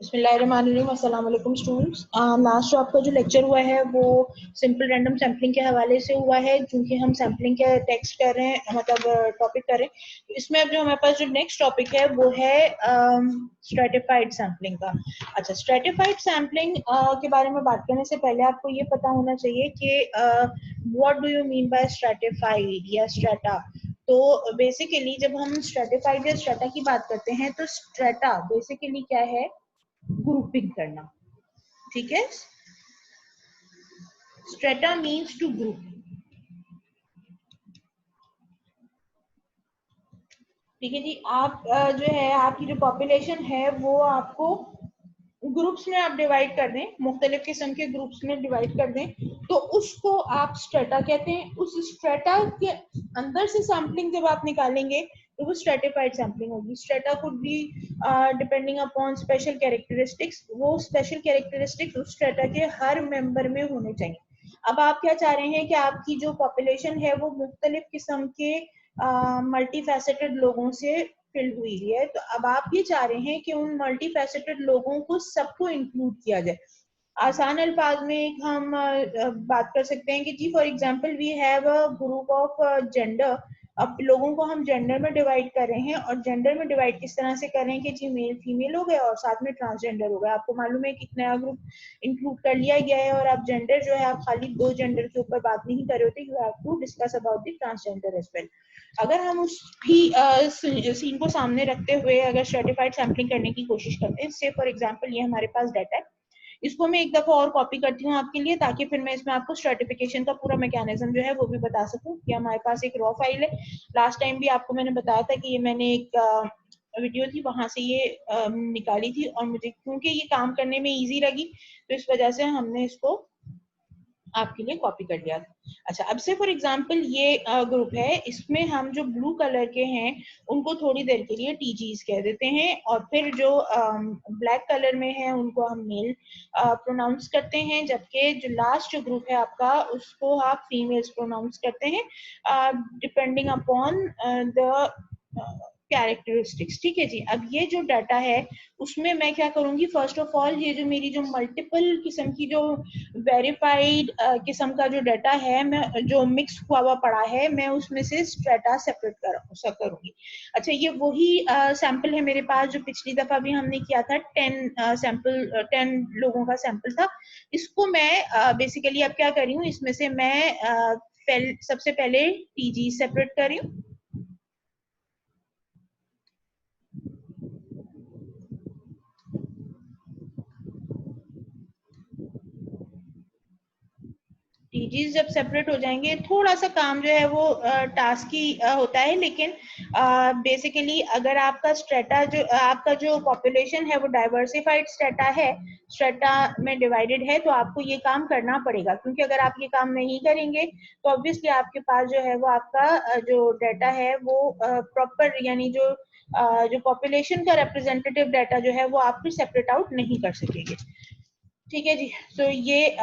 बिस्मिल्लाहिर्रहमानिर्रहीम। अस्सलाम वालेकुम स्टूडेंट्स। लास्ट जो आपका जो लेक्चर हुआ है वो सिंपल रैंडम सैम्पलिंग के हवाले से हुआ है, क्योंकि हम सैम्पलिंग के टेक्स्ट कर रहे हैं, मतलब टॉपिक कर रहे हैं। इसमें अब जो हमारे पास जो नेक्स्ट टॉपिक है वो है स्ट्रेटिफाइड सैम्पलिंग का। अच्छा, स्ट्रेटिफाइड सैम्पलिंग के बारे में बात करने से पहले आपको ये पता होना चाहिए कि what do you mean by stratified या स्ट्रेटा। तो बेसिकली जब हम स्ट्रेटिफाइड या स्ट्रेटा की बात करते हैं तो स्ट्रेटा बेसिकली क्या है? ग्रुपिंग करना। ठीक है, स्ट्रेटा मीन्स टू ग्रुप। ठीक है जी, आप जो है आपकी जो पॉपुलेशन है वो आपको ग्रुप्स में आप डिवाइड कर दें, मुख्तलिफ किस्म के ग्रुप्स में डिवाइड कर दें, तो उसको आप स्ट्रेटा कहते हैं। उस स्ट्रेटा के अंदर से सैम्पलिंग जब आप निकालेंगे तो वो स्ट्रेटिफाइड सैम्पलिंग होगी। Strata could be depending upon special characteristics. वो स्पेशल कैरेक्टरिस्टिक्स उस स्ट्रेटा के हर मेंबर में होने चाहिए। अब आप क्या चाह रहे हैं कि आपकी जो पॉपुलेशन है वो मुख्तलिफ किस्म के मल्टी फैसेटेड लोगों से फिल हुई है, तो अब आप ये चाह रहे हैं कि उन मल्टी फैसेटेड लोगों को सबको इंक्लूड किया जाए। आसान अल्फाज में हम बात कर सकते हैं कि जी for example we have a group of gender. अब लोगों को हम जेंडर में डिवाइड कर रहे हैं, और जेंडर में डिवाइड किस तरह से कर रहे हैं कि जी मेल फीमेल हो गए और साथ में ट्रांसजेंडर हो गए। आपको मालूम है कि एक नया ग्रुप इंक्लूड कर लिया गया है, और आप जेंडर जो है आप खाली दो जेंडर के ऊपर बात नहीं कर रहे होते, you have to discuss about the transgender as well. अगर हम उस भी सीन को सामने रखते हुए अगर स्ट्रेटिफाइड सैम्पलिंग करने की कोशिश करते हैं, से फॉर एग्जांपल ये हमारे पास डाटा है, इसको मैं एक दफा और कॉपी करती हूँ आपके लिए, ताकि फिर मैं इसमें आपको स्ट्रेटिफिकेशन का पूरा मैकेनिज्म जो है वो भी बता सकूं। कि हमारे पास एक रॉ फाइल है, लास्ट टाइम भी आपको मैंने बताया था कि ये मैंने एक वीडियो थी वहां से ये निकाली थी, और मुझे क्योंकि ये काम करने में इजी लगी तो इस वजह से हमने इसको आपके लिए कॉपी कर लिया था। अच्छा, अब से फॉर एग्जांपल ये ग्रुप है, इसमें हम जो ब्लू कलर के हैं उनको थोड़ी देर के लिए टीजीज कह देते हैं, और फिर जो ब्लैक कलर में है उनको हम मेल प्रोनाउंस करते हैं, जबकि जो लास्ट जो ग्रुप है आपका उसको आप फीमेल्स प्रोनाउंस करते हैं डिपेंडिंग अपॉन द कैरेक्टरिस्टिक्स। ठीक है जी, अब ये जो डाटा है उसमें मैं क्या करूंगी, फर्स्ट ऑफ ऑल ये जो मेरी जो मल्टीपल किस्म की जो वेरीफाइड किस्म का जो डाटा है, मैं जो मिक्स हुआ पड़ा है, मैं उसमें से स्ट्रेटा सेपरेट करूंगी। अच्छा, ये वही सैंपल है मेरे पास जो पिछली दफा भी हमने किया था, 10 लोगों का सैंपल था। इसको मैं बेसिकली अब क्या कर रही हूँ, इसमें से मैं सबसे पहले टीजी सेपरेट कर रही हूँ। टीजीज जब सेपरेट हो जाएंगे, थोड़ा सा काम जो है वो टास्क ही होता है, लेकिन बेसिकली अगर आपका स्ट्रेटा जो आपका जो पॉपुलेशन है वो डाइवर्सिफाइड स्ट्रेटा है, स्ट्रेटा में डिवाइडेड है, तो आपको ये काम करना पड़ेगा। क्योंकि अगर आप ये काम नहीं करेंगे तो ऑब्वियसली आपके पास जो है वो आपका जो डाटा है वो प्रॉपर, यानी जो पॉपुलेशन का रिप्रेजेंटेटिव डाटा जो है वो आप फिर सेपरेट आउट नहीं कर सकेंगे। ठीक है जी, तो ये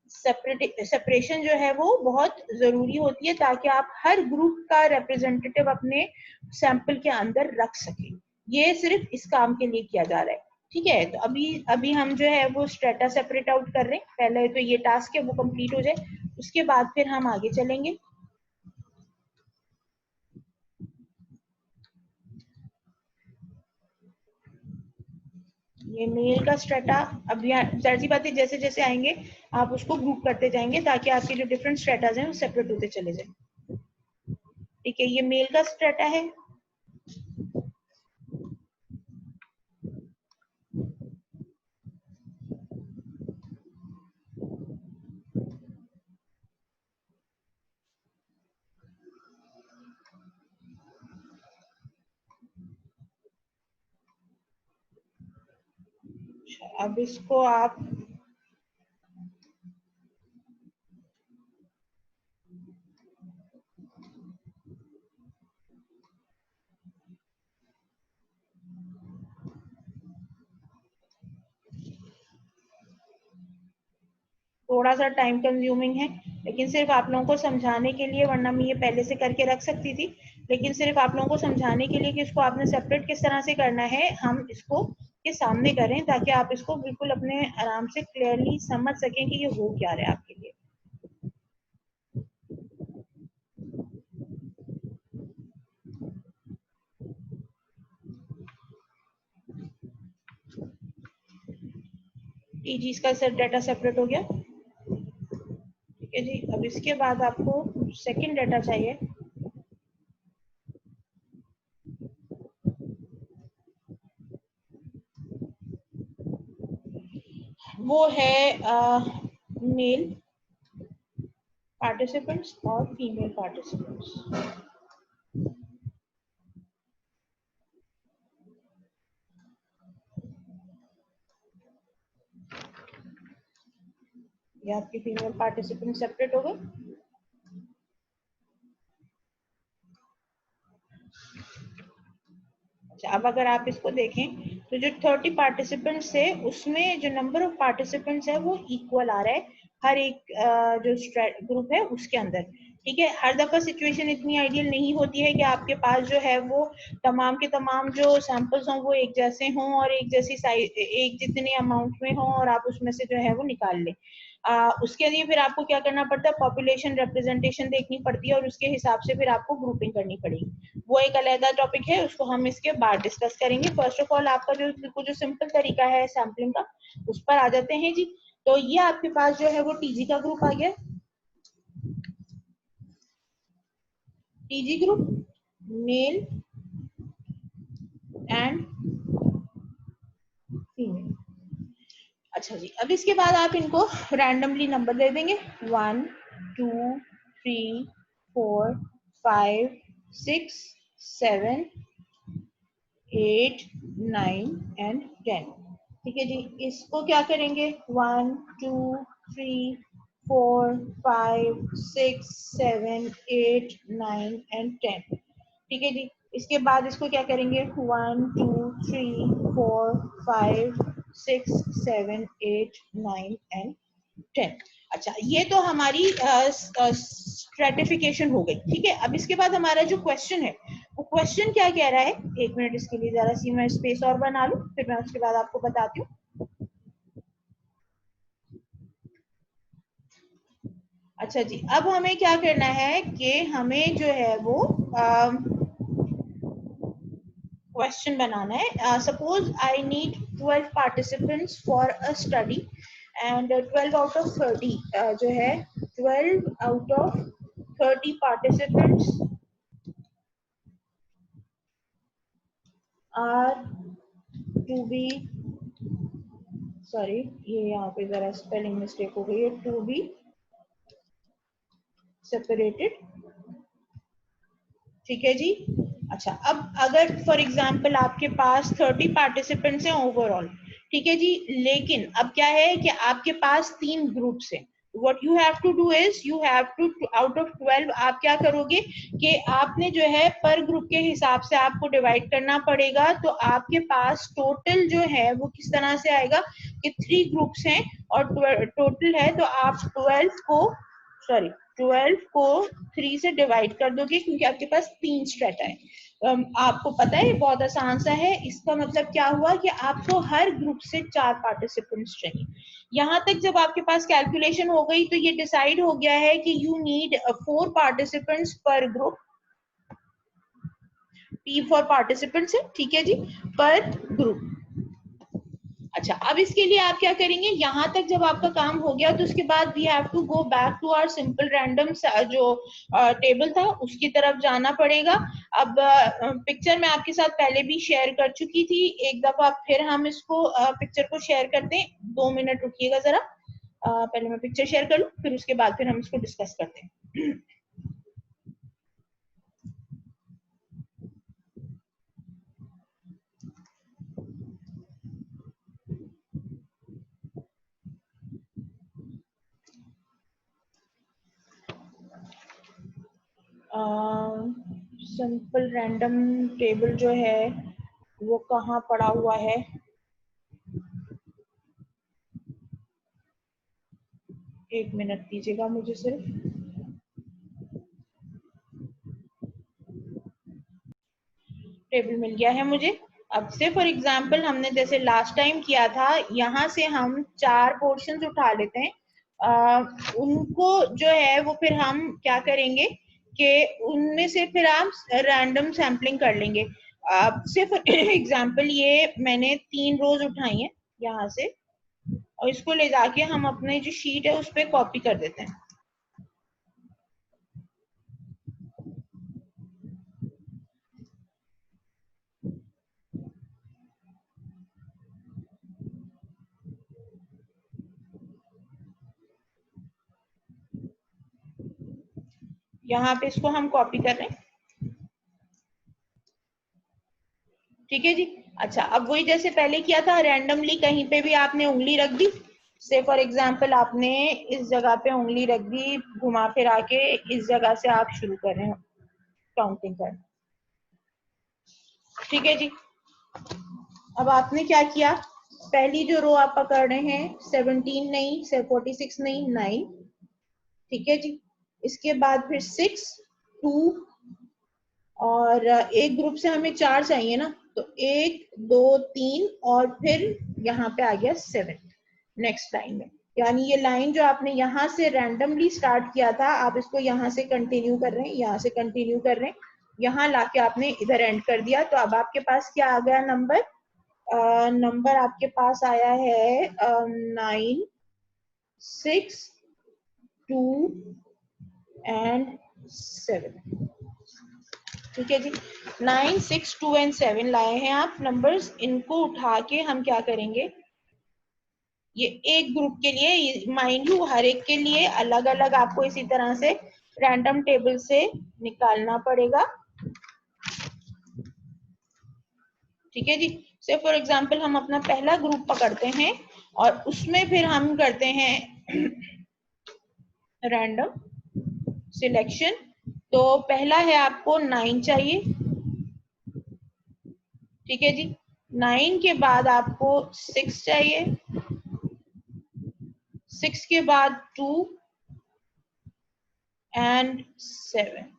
सेपरेशन जो है वो बहुत जरूरी होती है, ताकि आप हर ग्रुप का रिप्रेजेंटेटिव अपने सैंपल के अंदर रख सकें। ये सिर्फ इस काम के लिए किया जा रहा है। ठीक है, तो अभी अभी हम जो है वो स्ट्रेटा सेपरेट आउट कर रहे हैं। पहले तो ये टास्क है वो कंप्लीट हो जाए, उसके बाद फिर हम आगे चलेंगे। ये मेल का स्ट्रेटा, अब यहाँ जाहिर सी बात है जैसे जैसे आएंगे आप उसको ग्रुप करते जाएंगे, ताकि आपके जो डिफरेंट स्ट्रेटाज हैं वो सेपरेट होते चले जाए। ठीक है, ये मेल का स्ट्रेटा है। अब इसको आप थोड़ा सा टाइम कंज्यूमिंग है, लेकिन सिर्फ आप लोगों को समझाने के लिए, वरना मैं ये पहले से करके रख सकती थी, लेकिन सिर्फ आप लोगों को समझाने के लिए कि इसको आपने सेपरेट किस तरह से करना है, हम इसको के सामने करें ताकि आप इसको बिल्कुल अपने आराम से क्लियरली समझ सकें कि ये हो क्या रहा है आपके लिए। टीजीज का सब डाटा सेपरेट हो गया, ठीक है जी। अब इसके बाद आपको सेकंड डाटा चाहिए, वो है मेल पार्टिसिपेंट्स और फीमेल पार्टिसिपेंट्स। ये आपके फीमेल पार्टिसिपेंट सेपरेट हो गए। अच्छा, अब अगर आप इसको देखें तो जो 30 पार्टिसिपेंट्स है उसमें जो नंबर ऑफ पार्टिसिपेंट्स है वो इक्वल आ रहा है हर एक जो ग्रुप है उसके अंदर, ठीक है। हर दफा सिचुएशन इतनी आइडियल नहीं होती है कि आपके पास जो है वो तमाम के तमाम जो सैंपल्स हों वो एक जैसे हों और एक जैसी साइज एक जितने अमाउंट में हों और आप उसमें से जो है वो निकाल लें। उसके लिए फिर आपको क्या करना पड़ता है, पॉपुलेशन रिप्रेजेंटेशन देखनी पड़ती है और उसके हिसाब से फिर आपको ग्रुपिंग करनी पड़ेगी। वो एक अलग टॉपिक है, उसको हम इसके बाद डिस्कस करेंगे। फर्स्ट ऑफ ऑल आपका जो सिंपल तरीका है सैम्पलिंग का उस पर आ जाते हैं जी। तो ये आपके पास जो है वो टीजी का ग्रुप आ गया, TG group male and female. अच्छा जी, अब इसके बाद आप इनको रैंडमली नंबर दे देंगे 1 2 3 4 5 6 7 8 9 एंड 10, ठीक है जी। इसको क्या करेंगे 1 2 3 4 5 6 7 8 9 एंड 10, ठीक है जी। इसके बाद इसको क्या करेंगे 1 2 3 4 5 6 7 8 9 एंड 10। अच्छा, ये तो हमारी स्ट्रेटिफिकेशन हो गई, ठीक है। अब इसके बाद हमारा जो क्वेश्चन है वो क्वेश्चन क्या कह रहा है, एक मिनट इसके लिए जरा सी मैं स्पेस और बना लूं फिर मैं उसके बाद आपको बताती हूँ। अच्छा जी, अब हमें क्या करना है कि हमें जो है वो क्वेश्चन बनाना है। Suppose I need 12 participants for a study and 12 out of 30 जो है 12 out of 30 participants are to be, sorry ये यहाँ पे जरा स्पेलिंग मिस्टेक हो गई है, टू बी सेपरेटेड, ठीक है जी। अच्छा, अब अगर फॉर एग्जांपल आपके पास 30 पार्टिसिपेंट्स हैं ओवरऑल, ठीक है जी, लेकिन अब क्या है कि आपके पास 3 ग्रुप्स हैं। what you have to do is you have to out of 12 आप क्या करोगे कि आपने जो है पर ग्रुप के हिसाब से आपको डिवाइड करना पड़ेगा। तो आपके पास टोटल जो है वो किस तरह से आएगा कि 3 ग्रुप्स हैं और टोटल है, तो आप 12 को 3 से डिवाइड कर दोगे क्योंकि आपके पास 3 स्ट्रेटा है। आपको पता है बहुत आसान सा है। इसका मतलब क्या हुआ कि आपको हर ग्रुप से 4 पार्टिसिपेंट्स चाहिए। यहाँ तक जब आपके पास कैलकुलेशन हो गई तो ये डिसाइड हो गया है कि यू नीड 4 पार्टिसिपेंट्स पर ग्रुप, P फॉर पार्टिसिपेंट्स है, ठीक है जी, पर ग्रुप। अच्छा, अब इसके लिए आप क्या करेंगे, यहाँ तक जब आपका काम हो गया तो उसके बाद we have to go back to our simple random जो टेबल था उसकी तरफ जाना पड़ेगा। अब पिक्चर मैं आपके साथ पहले भी शेयर कर चुकी थी, एक दफा फिर हम इसको पिक्चर को शेयर करते हैं। 2 मिनट रुकिएगा जरा, पहले मैं पिक्चर शेयर कर लूं फिर उसके बाद फिर हम इसको डिस्कस करते हैं। सिंपल रैंडम टेबल जो है वो कहाँ पड़ा हुआ है, एक मिनट दीजिएगा मुझे सिर्फ। टेबल मिल गया है मुझे। अब से फॉर एग्जांपल हमने जैसे लास्ट टाइम किया था, यहाँ से हम 4 पोर्शंस उठा लेते हैं, उनको जो है वो फिर हम क्या करेंगे कि उनमें से फिर आप रैंडम सैम्पलिंग कर लेंगे। से फॉर एग्जांपल ये मैंने 3 रोज उठाई हैं यहाँ से, और इसको ले जाके हम अपने जो शीट है उस पर कॉपी कर देते हैं। यहाँ पे इसको हम कॉपी कर रहे हैं, ठीक है जी। अच्छा, अब वही जैसे पहले किया था, रैंडमली कहीं पे भी आपने उंगली रख दी, से फॉर एग्जांपल आपने इस जगह पे उंगली रख दी, घुमा फिरा के इस जगह से आप शुरू कर रहे हैं काउंटिंग करना, ठीक है जी। अब आपने क्या किया, पहली जो रो आप पकड़ रहे हैं 17 नहीं, 46 नहीं, 9, ठीक है जी। इसके बाद फिर 6, 2, और एक ग्रुप से हमें 4 चाहिए ना, तो 1, 2, 3 और फिर यहाँ पे आ गया 7 नेक्स्ट लाइन में। यानी ये लाइन जो आपने यहाँ से रैंडमली स्टार्ट किया था, आप इसको यहाँ से कंटिन्यू कर रहे हैं, यहाँ से कंटिन्यू कर रहे हैं, यहाँ लाके आपने इधर एंड कर दिया। तो अब आपके पास क्या आ गया नंबर, नंबर आपके पास आया है 9, 6, 2 एंड 7, ठीक है जी। 9, 6, 2 एंड 7 लाए हैं आप नंबर्स, इनको उठा के हम क्या करेंगे, ये एक ग्रुप के लिए, माइंड यू हर एक के लिए अलग अलग आपको इसी तरह से रैंडम टेबल से निकालना पड़ेगा, ठीक है जी। से फॉर एग्जांपल हम अपना पहला ग्रुप पकड़ते हैं और उसमें फिर हम करते हैं रैंडम सिलेक्शन। तो पहला है आपको 9 चाहिए, ठीक है जी। 9 के बाद आपको 6 चाहिए, 6 के बाद 2 एंड 7,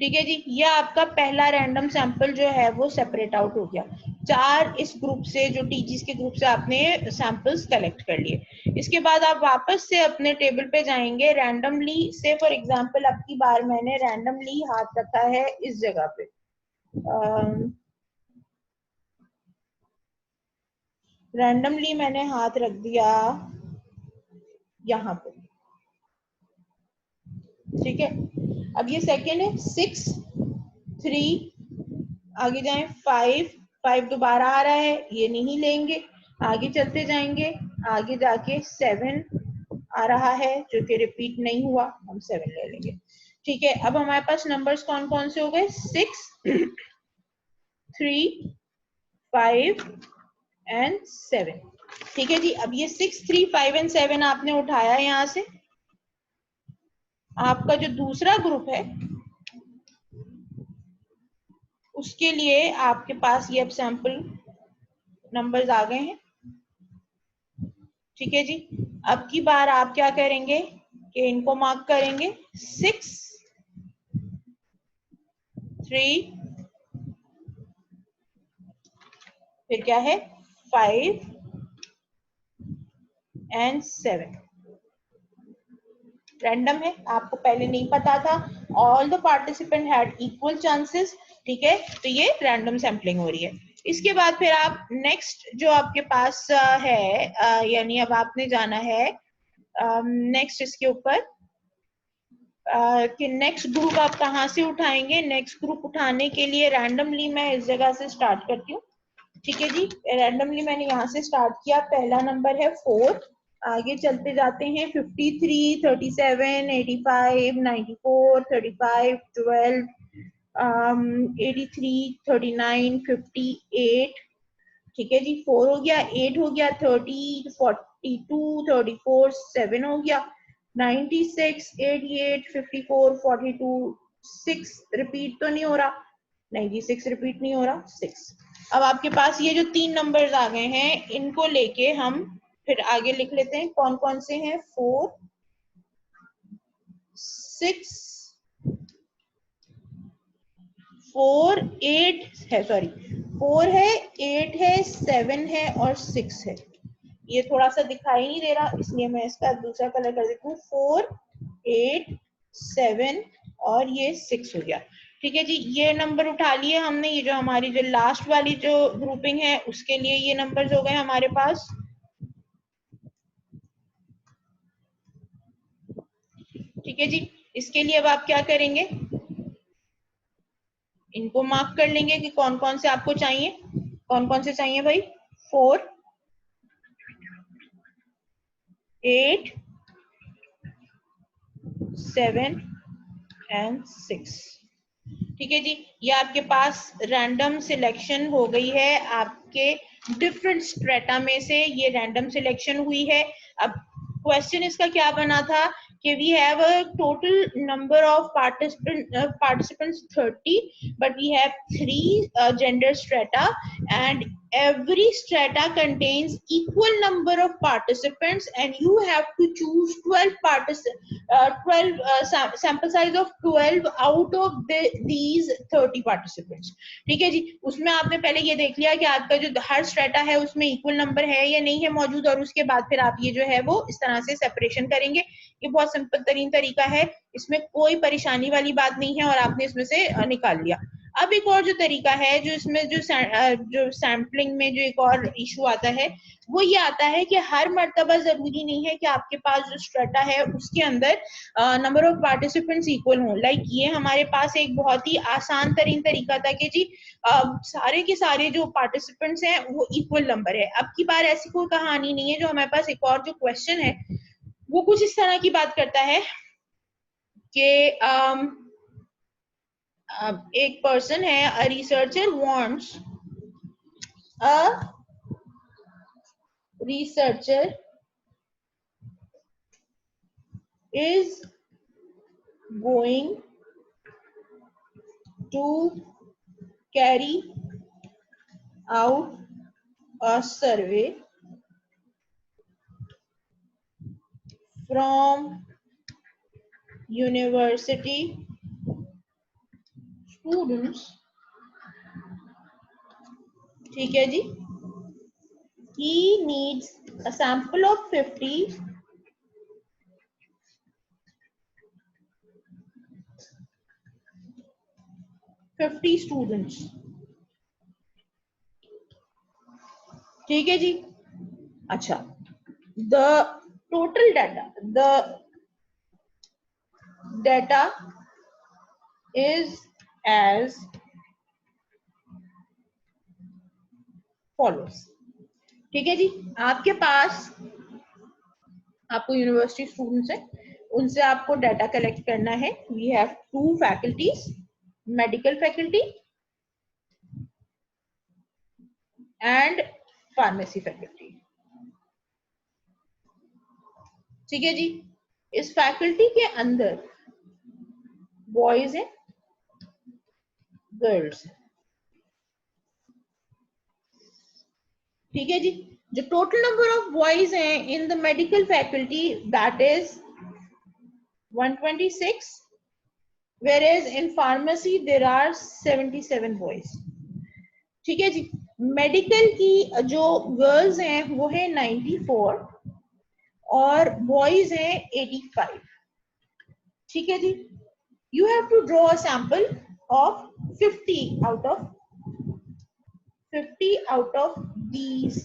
ठीक है जी। ये आपका पहला रैंडम सैंपल जो है वो सेपरेट आउट हो गया। 4 इस ग्रुप से, जो टीजीज के ग्रुप से आपने सैंपल्स कलेक्ट कर लिए। इसके बाद आप वापस से अपने टेबल पे जाएंगे रैंडमली, से फॉर एग्जांपल अब की बार मैंने रैंडमली हाथ रखा है इस जगह पे, रैंडमली मैंने हाथ रख दिया यहाँ पे, ठीक है। अब ये सेकेंड है, 6, 3, आगे जाएं 5, 5 दोबारा आ रहा है, ये नहीं लेंगे, आगे चलते जाएंगे, आगे जाके 7 आ रहा है जो कि रिपीट नहीं हुआ, हम 7 ले लेंगे, ठीक है। अब हमारे पास नंबर्स कौन कौन से हो गए, 6, 3, 5 एंड 7, ठीक है जी। अब ये 6, 3, 5 एंड 7 आपने उठाया यहाँ से, आपका जो दूसरा ग्रुप है उसके लिए आपके पास ये अब सैंपल नंबर्स आ गए हैं, ठीक है जी। अब की बार आप क्या करेंगे कि इनको मार्क करेंगे, 6, 3, फिर क्या है 5 एंड 7, रैंडम है, आपको पहले नहीं पता था, all the participant had equal chances, ठीक है। तो ये रैंडम सैम्पलिंग हो रही है। इसके बाद फिर आप नेक्स्ट जो आपके पास है, यानी अब आपने जाना है नेक्स्ट इसके ऊपर कि नेक्स्ट ग्रुप आप कहाँ से उठाएंगे। नेक्स्ट ग्रुप उठाने के लिए रैंडमली मैं इस जगह से स्टार्ट करती हूँ, ठीक है जी। रैंडमली मैंने यहाँ से स्टार्ट किया, पहला नंबर है 4, आगे चलते जाते हैं 53, 37, 85, 94, 35, 12, 83, 39, 58, ठीक है जी। 4 हो गया, 8 हो गया, 30, 42, 34, 7 हो गया, 96, 88, 54, 42, 6 रिपीट तो नहीं हो रहा, नहीं जी 6 रिपीट नहीं हो रहा, 6। अब आपके पास ये जो 3 नंबर्स आ गए हैं, इनको लेके हम फिर आगे लिख लेते हैं कौन कौन से हैं, 4, 6, 4 8 है, सॉरी 4 है, 8 है, 7 है और 6 है। ये थोड़ा सा दिखाई नहीं दे रहा, इसलिए मैं इसका दूसरा कलर कर देती हूँ। 4 8 7 और ये 6 हो गया। ठीक है जी, ये नंबर उठा लिए हमने। ये जो हमारी जो लास्ट वाली जो ग्रुपिंग है उसके लिए ये नंबर्स हो गए हमारे पास। ठीक है जी, इसके लिए अब आप क्या करेंगे, इनको मार्क कर लेंगे कि कौन कौन से आपको चाहिए। कौन कौन से चाहिए भाई? 4 8 7 एंड 6। ठीक है जी, ये आपके पास रैंडम सिलेक्शन हो गई है। आपके डिफरेंट स्ट्रेटा में से ये रैंडम सिलेक्शन हुई है। अब क्वेश्चन इसका क्या बना था कि we have a total number of participants 30, but we have 3 gender strata, and every strata contains equal number of participants, and you have to choose 12 sample size of 12 out of these 30 participants. ठीक है जी, उसमें आपने पहले ये देख लिया कि आपका जो हर स्ट्रेटा है उसमें इक्वल नंबर है या नहीं है मौजूद, और उसके बाद फिर आप ये जो है वो इस तरह से सेपरेशन करेंगे। ये बहुत सिंपल तरीन तरीका है, इसमें कोई परेशानी वाली बात नहीं है और आपने इसमें से निकाल लिया। अब एक और जो तरीका है जो इसमें जो सैम्पलिंग में जो एक और इशू आता है वो ये आता है कि हर मर्तबा जरूरी नहीं है कि आपके पास जो स्ट्रेटा है उसके अंदर नंबर ऑफ पार्टिसिपेंट्स इक्वल हों। लाइक ये हमारे पास एक बहुत ही आसान तरीन तरीका था कि जी सारे के सारे जो पार्टिसिपेंट्स हैं वो इक्वल नंबर है। अब की बार ऐसी कोई कहानी नहीं है। जो हमारे पास एक और जो क्वेश्चन है वो कुछ इस तरह की बात करता है कि एक पर्सन है, a researcher wants is going to carry out a survey from university students। ठीक है जी, he needs a sample of 50 students। ठीक है जी, अच्छा, the total data is as follows। ठीक है जी, आपके पास आपको यूनिवर्सिटी स्टूडेंट्स है, उनसे आपको डाटा कलेक्ट करना है। We have 2 faculties, medical faculty and pharmacy faculty. ठीक है जी, इस फैकल्टी के अंदर बॉयज है, गर्ल्स है। ठीक है जी, जो टोटल नंबर ऑफ बॉयज हैं in the medical faculty that is 126, whereas in pharmacy there are 77 boys। ठीक है जी, मेडिकल की जो गर्ल्स हैं वो है 94 और बॉयज हैं 85। ठीक है जी, you have to draw a sample of 50 out of these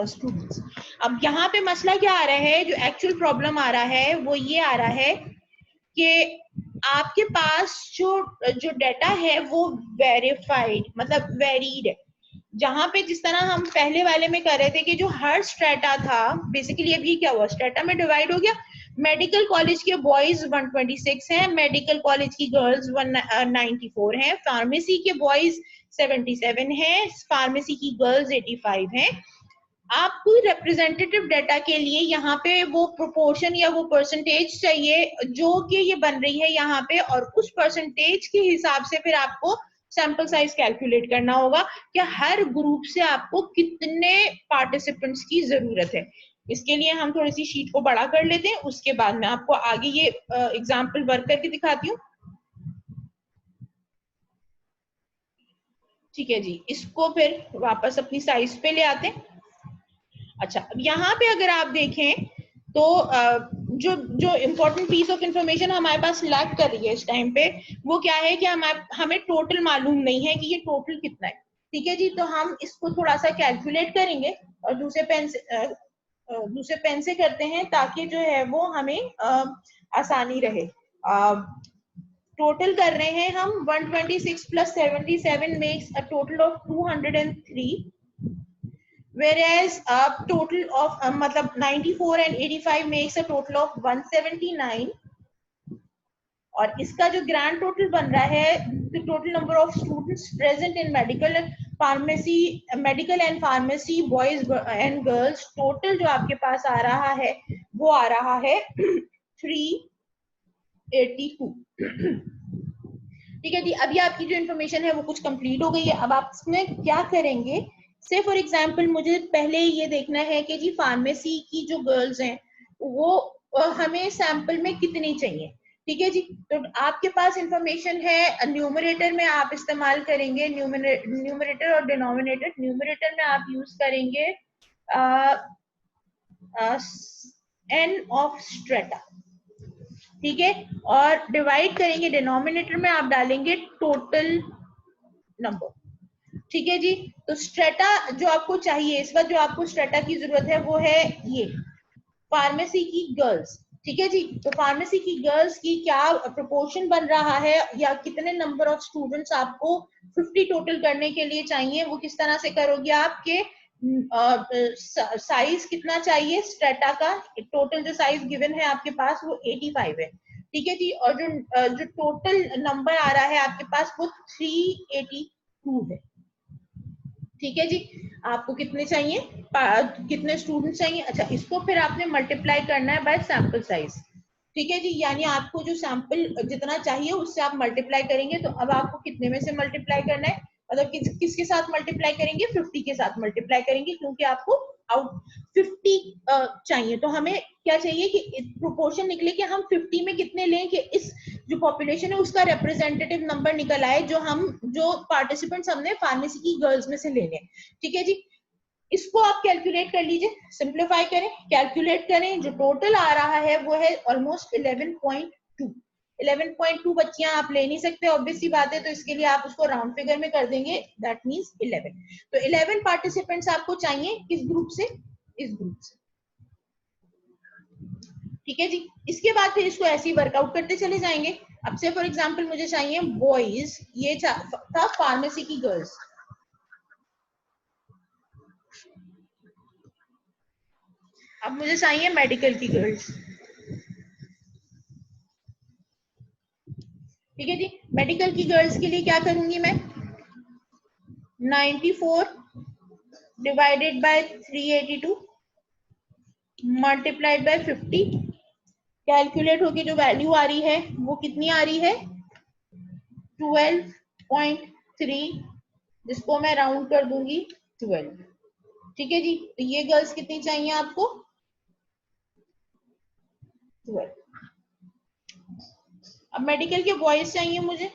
students. अब यहाँ पे मसला क्या आ रहा है, जो एक्चुअल प्रॉब्लम आ रहा है वो ये आ रहा है कि आपके पास जो डाटा है वो वेरीफाइड मतलब वेरीड है। जहां पे जिस तरह हम पहले वाले में कर रहे थे कि जो हर स्ट्रेटा था, बेसिकली अभी क्या हुआ, स्ट्रेटा में डिवाइड हो गया। मेडिकल कॉलेज के बॉयज 126 हैं, मेडिकल कॉलेज की गर्ल्स 194 हैं, फार्मेसी के बॉयज 77 हैं, फार्मेसी की गर्ल्स 85 हैं। आपको रिप्रेजेंटेटिव डाटा के लिए यहाँ पे वो प्रोपोर्शन या वो परसेंटेज चाहिए जो कि ये बन रही है यहाँ पे, और उस परसेंटेज के हिसाब से फिर आपको सैंपल साइज कैलकुलेट करना होगा कि हर ग्रुप से आपको कितने पार्टिसिपेंट्स की जरूरत है। इसके लिए हम थोड़ी सी शीट को बड़ा कर लेते हैं, उसके बाद मैं आपको आगे ये एग्जाम्पल वर्क करके दिखाती हूँ। ठीक है जी, इसको फिर वापस अपनी साइज पे ले आते हैं। अच्छा, अब यहाँ पे अगर आप देखें तो जो जो इम्पोर्टेंट पीस ऑफ इंफॉर्मेशन हमारे पास लैक कर रही है इस टाइम पे, वो क्या है कि हमें टोटल मालूम नहीं है कि ये टोटल कितना है। ठीक है जी, तो हम इसको थोड़ा सा कैलकुलेट करेंगे और दूसरे पेन से करते हैं ताकि जो है वो हमें आसानी रहे। टोटल कर रहे हैं हम 126 plus 77 makes a total of 203, whereas total of मतलब 94 and 85 makes a total of 179, और इसका जो ग्रैंड टोटल बन रहा है the total number of students present in medical and pharmacy boys and girls, total जो आपके पास आ रहा है वो आ रहा है 382। ठीक है जी, अभी आपकी जो इन्फॉर्मेशन है वो कुछ कंप्लीट हो गई है। अब आप इसमें क्या करेंगे, से फॉर एग्जांपल मुझे पहले ये देखना है कि जी फार्मेसी की जो गर्ल्स हैं वो हमें सैंपल में कितनी चाहिए। ठीक है जी, तो आपके पास इंफॉर्मेशन है, न्यूमरेटर में आप इस्तेमाल करेंगे न्यूमरेटर और डिनोमिनेटर। न्यूमरेटर में आप यूज करेंगे n ऑफ स्ट्रेटा, ठीक है, और डिवाइड करेंगे डिनोमिनेटर में आप डालेंगे टोटल नंबर। ठीक है जी, तो स्ट्रेटा जो आपको चाहिए इस वक्त, जो आपको स्ट्रेटा की जरूरत है वो है ये फार्मेसी की गर्ल्स। ठीक है जी, तो फार्मेसी की गर्ल्स की क्या प्रोपोर्शन बन रहा है या कितने नंबर ऑफ स्टूडेंट्स आपको 50 टोटल करने के लिए चाहिए, वो किस तरह से करोगे आपके साइज कितना चाहिए स्ट्रेटा का, टोटल जो साइज गिवन है आपके पास वो 85 है। ठीक है जी, और जो टोटल नंबर आ रहा है आपके पास वो 382 है। ठीक है जी, आपको कितने चाहिए, कितने स्टूडेंट चाहिए। अच्छा, इसको फिर आपने मल्टीप्लाई करना है बाय सैंपल साइज। ठीक है जी, यानी आपको जो सैंपल जितना चाहिए उससे आप मल्टीप्लाई करेंगे। तो अब आपको कितने में से मल्टीप्लाई करना है, मतलब किसके साथ मल्टीप्लाई करेंगे, 50 के साथ मल्टीप्लाई करेंगे, क्योंकि आपको आउट 50 चाहिए। तो हमें क्या चाहिए कि प्रोपोर्शन निकले कि हम 50 में कितने लें कि इस जो पॉपुलेशन है उसका रिप्रेजेंटेटिव नंबर निकल आए, जो पार्टिसिपेंट्स हमने फार्मेसी की गर्ल्स में से लेने। ठीक है जी, इसको आप कैलकुलेट कर लीजिए, सिंप्लीफाई करें, कैलकुलेट करें, जो टोटल आ रहा है वो है ऑलमोस्ट 11.2। 11.2 बच्चियां आप ले नहीं सकते, ऑब्वियस सी बात है, तो इसके लिए आप उसको राउंड फिगर में कर देंगे, दैट मींस 11। तो 11 पार्टिसिपेंट्स आपको चाहिए किस ग्रुप से, इस ग्रुप से। ठीक है जी, इसके बाद फिर इसको ऐसे ही वर्कआउट करते चले जाएंगे। अब से फॉर एग्जांपल मुझे चाहिए बॉयज, ये था फार्मेसी की गर्ल्स। अब मुझे चाहिए मेडिकल की गर्ल्स। ठीक है जी, मेडिकल की गर्ल्स के लिए क्या करूंगी मैं, 94 divided by 382 multiplied by 50, calculate होके जो वैल्यू आ रही है वो कितनी आ रही है, 12.3, जिसको मैं राउंड कर दूंगी 12। ठीक है जी, तो ये गर्ल्स कितनी चाहिए आपको, 12। अब मेडिकल के बॉयज चाहिए मुझे,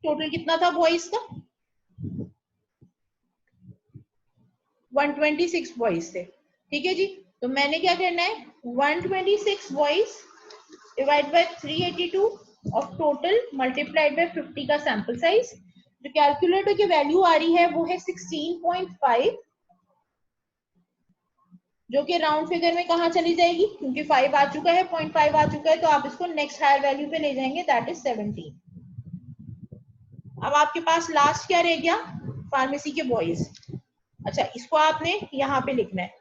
टोटल कितना था बॉयज का, 126 बॉयज थे। ठीक है जी, तो मैंने क्या करना है, 126 boys divide by 382 of total multiplied by 50 का सैंपल साइज। जो कैलकुलेटर की वैल्यू आ रही है वो है 16.5, जो कि राउंड फिगर में कहा चली जाएगी, क्योंकि 5 आ चुका है, 0.5 आ चुका है, तो आप इसको नेक्स्ट हायर वैल्यू पे ले जाएंगे, दैट इज 17। अब आपके पास लास्ट क्या रह गया, फार्मेसी के बॉयज। अच्छा, इसको आपने यहाँ पे लिखना है,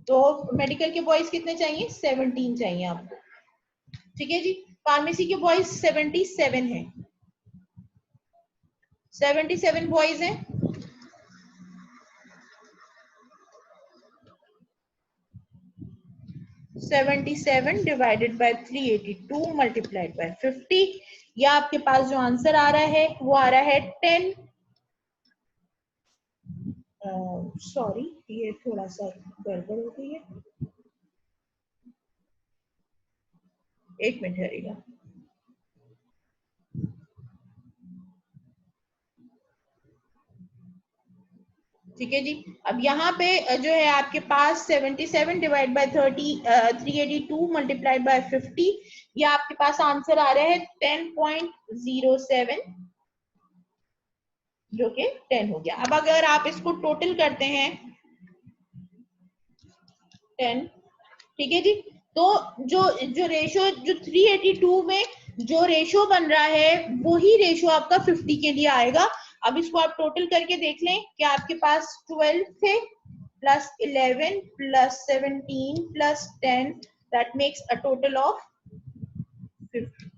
तो मेडिकल के बॉयज कितने चाहिए, 17 चाहिए आपको। ठीक है जी, फार्मेसी के बॉयज 77 है, 77 बॉयज हैं। Seven divided by 382 multiplied by 50, या आपके पास जो आंसर आ रहा है वो आ रहा है 10, सॉरी ये थोड़ा सा गड़बड़ हो गई है, एक मिनट ठहरिएगा। ठीक है जी, अब यहाँ पे जो है आपके पास 77 डिवाइड बाय 382 मल्टीप्लाइड बाय 50, ये आपके पास आंसर आ रहा है 10.07, जो कि 10 हो गया। अब अगर आप इसको टोटल करते हैं 10, ठीक है जी, तो जो जो रेशो जो 382 में जो रेशो बन रहा है वही रेशो आपका 50 के लिए आएगा। अब इसको आप टोटल करके देख लें कि आपके पास 12 थे plus 11 plus 17 plus 10, that makes a total of 50।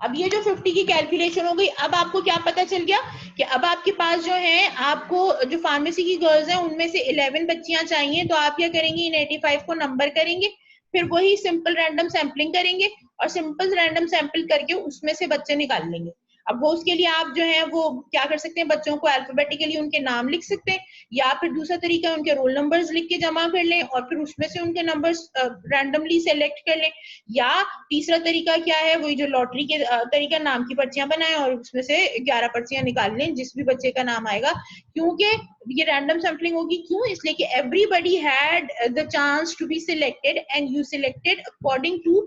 अब ये जो 50 की कैलकुलेशन हो गई, अब आपको क्या पता चल गया कि अब आपके पास जो है, आपको जो फार्मेसी की गर्ल्स हैं उनमें से 11 बच्चियां चाहिए, तो आप क्या करेंगे, इन 85 को नंबर करेंगे, फिर वही सिंपल रैंडम सैंपलिंग करेंगे और सिंपल रैंडम सैंपल करके उसमें से बच्चे निकाल लेंगे। अब वो उसके लिए आप जो है वो क्या कर सकते हैं, बच्चों को अल्फाबेटिकली उनके नाम लिख सकते हैं, या फिर दूसरा तरीका उनके रोल नंबर्स लिख के जमा कर लें और फिर उसमें से उनके नंबर्स रैंडमली सेलेक्ट कर लें, या तीसरा तरीका क्या है, वही जो लॉटरी के तरीका, नाम की पर्चियां बनाएं और उसमें से 11 पर्चियां निकाल लें, जिस भी बच्चे का नाम आएगा। क्योंकि ये रैंडम सैंपलिंग होगी, क्यों, इसलिए कि everybody had the chance to be selected and you selected according to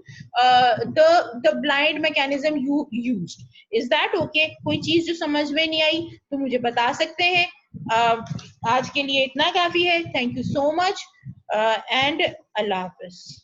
the blind mechanism you used. Is that okay? कोई चीज जो समझ में नहीं आई तो मुझे बता सकते हैं। आज के लिए इतना काफी है। Thank you so much and Allah Hafiz.